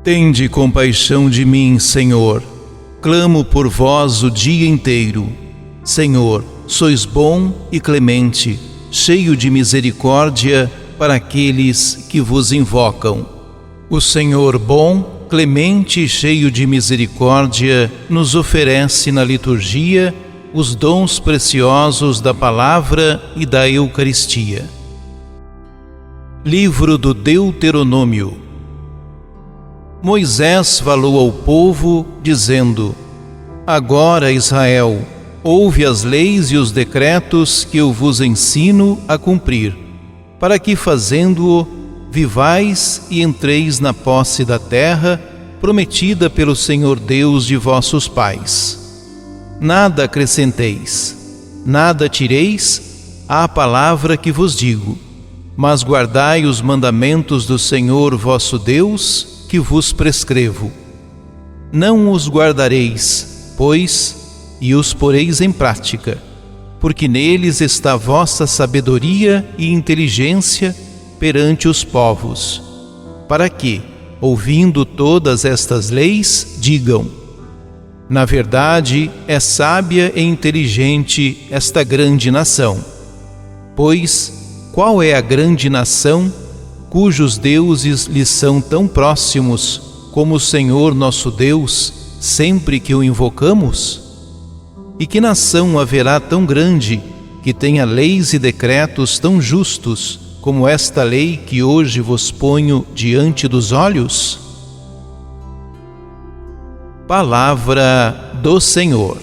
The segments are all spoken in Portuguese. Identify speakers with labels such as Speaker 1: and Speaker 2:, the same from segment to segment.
Speaker 1: Tende compaixão de mim, Senhor. Clamo por vós o dia inteiro. Senhor, sois bom e clemente, cheio de misericórdia para aqueles que vos invocam. O Senhor bom, clemente e cheio de misericórdia nos oferece na liturgia os dons preciosos da palavra e da Eucaristia. Livro do Deuteronômio. Moisés falou ao povo, dizendo: Agora, Israel, ouve as leis e os decretos que eu vos ensino a cumprir, para que, fazendo-o, vivais e entreis na posse da terra prometida pelo Senhor Deus de vossos pais. Nada acrescenteis, nada tireis à palavra que vos digo, mas guardai os mandamentos do Senhor vosso Deus, que vos prescrevo. Não os guardareis, pois, e os poreis em prática, porque neles está a vossa sabedoria e inteligência perante os povos, para que, ouvindo todas estas leis, digam: na verdade, é sábia e inteligente esta grande nação. Pois, qual é a grande nação cujos deuses lhes são tão próximos como o Senhor nosso Deus, sempre que o invocamos? E que nação haverá tão grande, que tenha leis e decretos tão justos, como esta lei que hoje vos ponho diante dos olhos? Palavra do Senhor.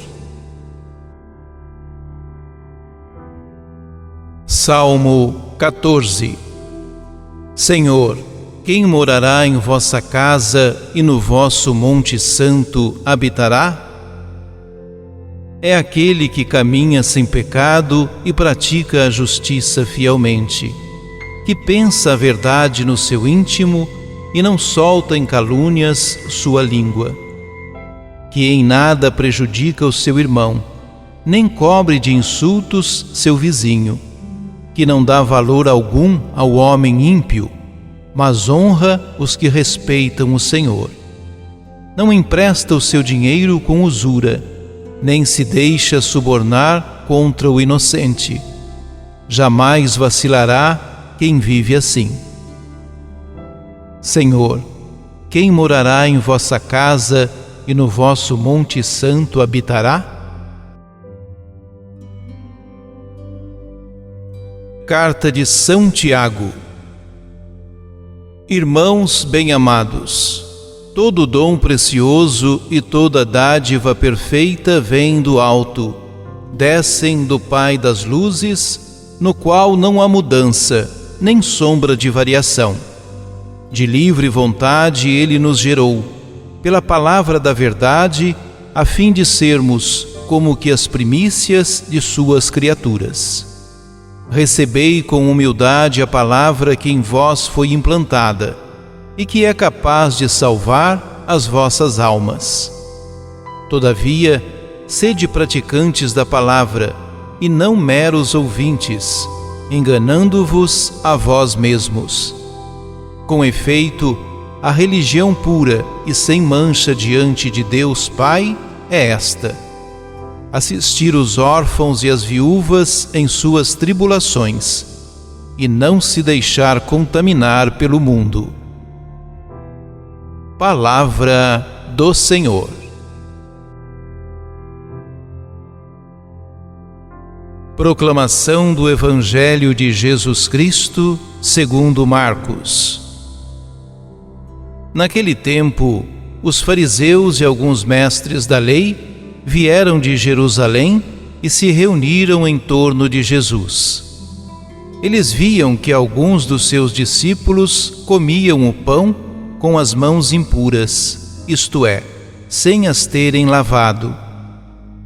Speaker 1: Salmo 14. Senhor, quem morará em vossa casa e no vosso monte santo habitará? É aquele que caminha sem pecado e pratica a justiça fielmente, que pensa a verdade no seu íntimo e não solta em calúnias sua língua, que em nada prejudica o seu irmão, nem cobre de insultos seu vizinho, que não dá valor algum ao homem ímpio, mas honra os que respeitam o Senhor. Não empresta o seu dinheiro com usura, nem se deixa subornar contra o inocente. Jamais vacilará quem vive assim. Senhor, quem morará em vossa casa e no vosso monte santo habitará? Carta de São Tiago. Irmãos bem-amados, todo dom precioso e toda dádiva perfeita vem do alto, descem do Pai das luzes, no qual não há mudança, nem sombra de variação. De livre vontade ele nos gerou, pela palavra da verdade, a fim de sermos como que as primícias de suas criaturas. Recebei com humildade a palavra que em vós foi implantada e que é capaz de salvar as vossas almas. Todavia, sede praticantes da palavra e não meros ouvintes, enganando-vos a vós mesmos. Com efeito, a religião pura e sem mancha diante de Deus Pai é esta: assistir os órfãos e as viúvas em suas tribulações, e não se deixar contaminar pelo mundo. Palavra do Senhor. Proclamação do Evangelho de Jesus Cristo, segundo Marcos. Naquele tempo, os fariseus e alguns mestres da lei vieram de Jerusalém e se reuniram em torno de Jesus. Eles viam que alguns dos seus discípulos comiam o pão com as mãos impuras, isto é, sem as terem lavado.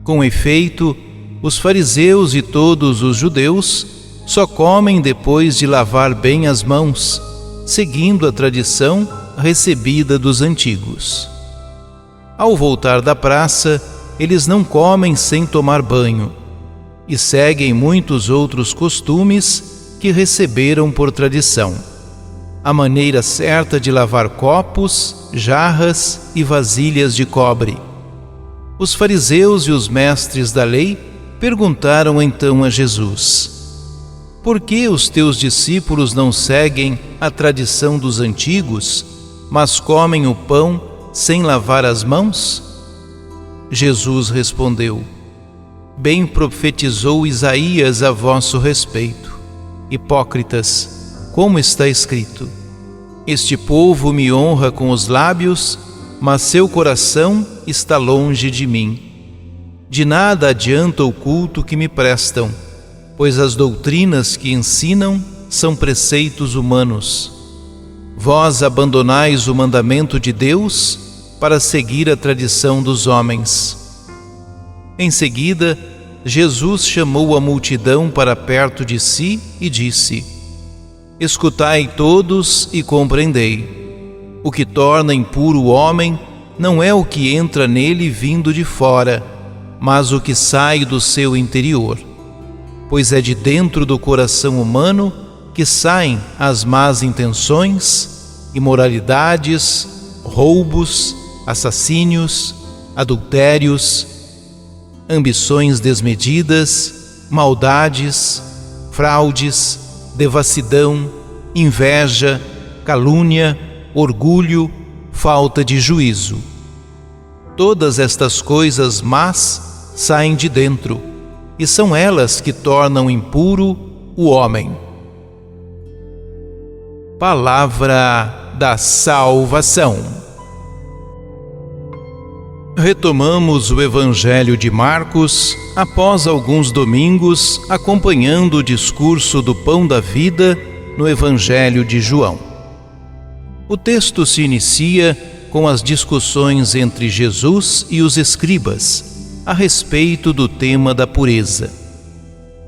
Speaker 1: Com efeito, os fariseus e todos os judeus só comem depois de lavar bem as mãos, seguindo a tradição recebida dos antigos. Ao voltar da praça, eles não comem sem tomar banho, e seguem muitos outros costumes que receberam por tradição. a maneira certa de lavar copos, jarras e vasilhas de cobre. Os fariseus e os mestres da lei perguntaram então a Jesus: por que os teus discípulos não seguem a tradição dos antigos, mas comem o pão sem lavar as mãos? Jesus respondeu: bem profetizou Isaías a vosso respeito. Hipócritas, como está escrito: este povo me honra com os lábios, mas seu coração está longe de mim. De nada adianta o culto que me prestam, pois as doutrinas que ensinam são preceitos humanos. Vós abandonais o mandamento de Deus para seguir a tradição dos homens. Em seguida, Jesus chamou a multidão para perto de si e disse: escutai todos e compreendei. O que torna impuro o homem não é o que entra nele vindo de fora, mas o que sai do seu interior. Pois é de dentro do coração humano que saem as más intenções, imoralidades, roubos, assassínios, adultérios, ambições desmedidas, maldades, fraudes, devassidão, inveja, calúnia, orgulho, falta de juízo. Todas estas coisas más saem de dentro, e são elas que tornam impuro o homem. Palavra da salvação. Retomamos o Evangelho de Marcos após alguns domingos acompanhando o discurso do Pão da Vida no Evangelho de João. O texto se inicia com as discussões entre Jesus e os escribas a respeito do tema da pureza.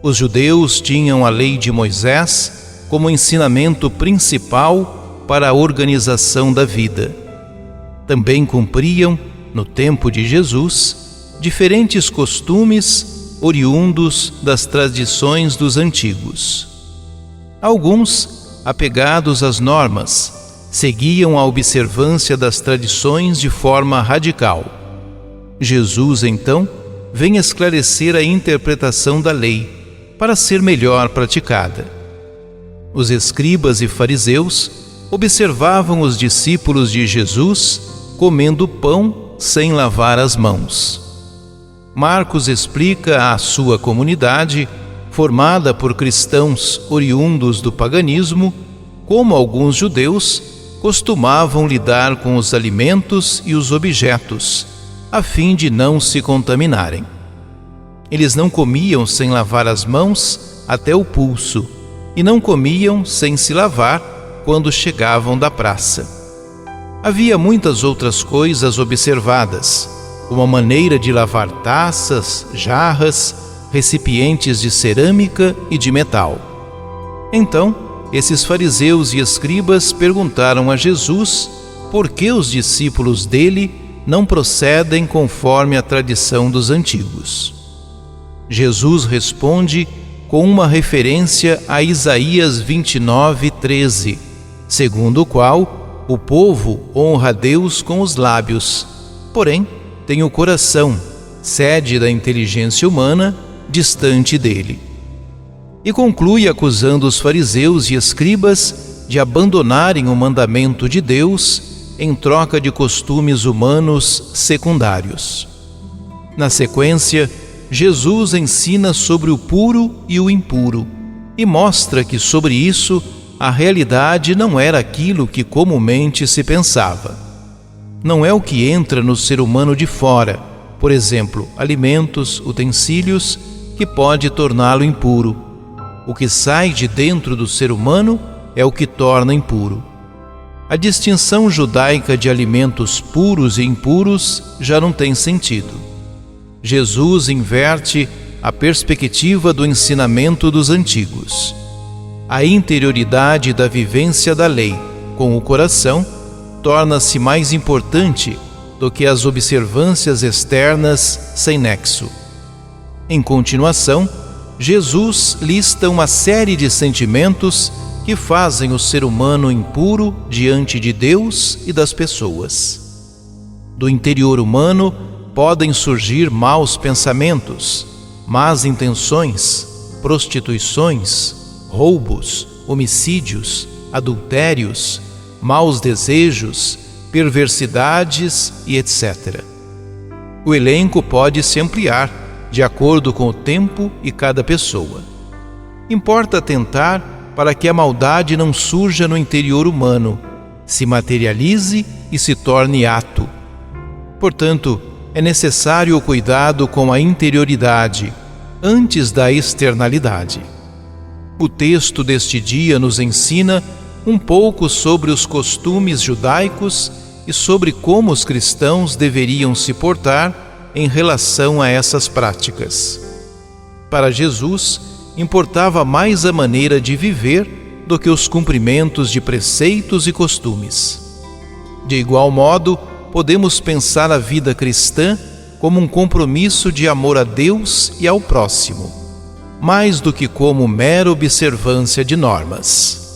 Speaker 1: Os judeus tinham a lei de Moisés como ensinamento principal para a organização da vida. Também cumpriam, no tempo de Jesus, diferentes costumes oriundos das tradições dos antigos. Alguns, apegados às normas, seguiam a observância das tradições de forma radical. Jesus, então, vem esclarecer a interpretação da lei para ser melhor praticada. Os escribas e fariseus observavam os discípulos de Jesus comendo pão sem lavar as mãos. Marcos explica à sua comunidade, formada por cristãos oriundos do paganismo, como alguns judeus costumavam lidar com os alimentos e os objetos, a fim de não se contaminarem. Eles não comiam sem lavar as mãos até o pulso, e não comiam sem se lavar quando chegavam da praça. Havia muitas outras coisas observadas, como a maneira de lavar taças, jarras, recipientes de cerâmica e de metal. Então, esses fariseus e escribas perguntaram a Jesus por que os discípulos dele não procedem conforme a tradição dos antigos. Jesus responde com uma referência a Isaías 29:13, segundo o qual o povo honra a Deus com os lábios, porém tem o coração, sede da inteligência humana, distante dele. E conclui acusando os fariseus e escribas de abandonarem o mandamento de Deus em troca de costumes humanos secundários. Na sequência, Jesus ensina sobre o puro e o impuro e mostra que sobre isso a realidade não era aquilo que comumente se pensava. Não é o que entra no ser humano de fora, por exemplo, alimentos, utensílios, que pode torná-lo impuro. O que sai de dentro do ser humano é o que torna impuro. A distinção judaica de alimentos puros e impuros já não tem sentido. Jesus inverte a perspectiva do ensinamento dos antigos. A interioridade da vivência da lei com o coração torna-se mais importante do que as observâncias externas sem nexo. Em continuação, Jesus lista uma série de sentimentos que fazem o ser humano impuro diante de Deus e das pessoas. Do interior humano podem surgir maus pensamentos, más intenções, prostituições, roubos, homicídios, adultérios, maus desejos, perversidades e etc. O elenco pode se ampliar de acordo com o tempo e cada pessoa. Importa atentar para que a maldade não surja no interior humano, se materialize e se torne ato. Portanto, é necessário o cuidado com a interioridade, antes da externalidade. O texto deste dia nos ensina um pouco sobre os costumes judaicos e sobre como os cristãos deveriam se portar em relação a essas práticas. Para Jesus, importava mais a maneira de viver do que os cumprimentos de preceitos e costumes. De igual modo, podemos pensar a vida cristã como um compromisso de amor a Deus e ao próximo, mais do que como mera observância de normas.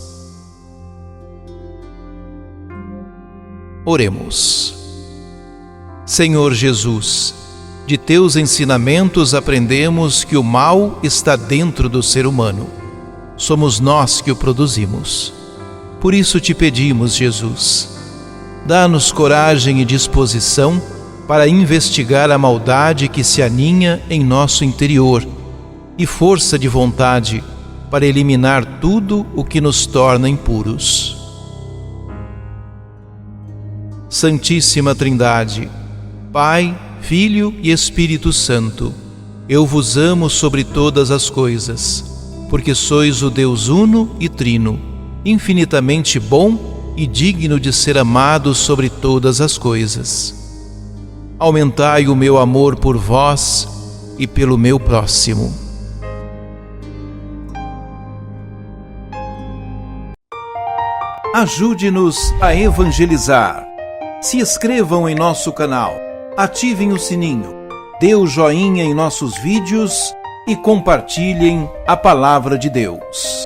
Speaker 1: Oremos. Senhor Jesus, de teus ensinamentos aprendemos que o mal está dentro do ser humano. Somos nós que o produzimos. Por isso te pedimos, Jesus, dá-nos coragem e disposição para investigar a maldade que se aninha em nosso interior e força de vontade para eliminar tudo o que nos torna impuros. Santíssima Trindade, Pai, Filho e Espírito Santo, eu vos amo sobre todas as coisas, porque sois o Deus uno e trino, infinitamente bom e digno de ser amado sobre todas as coisas. Aumentai o meu amor por vós e pelo meu próximo. Ajude-nos a evangelizar. Se inscrevam em nosso canal, ativem o sininho, dê o joinha em nossos vídeos e compartilhem a palavra de Deus.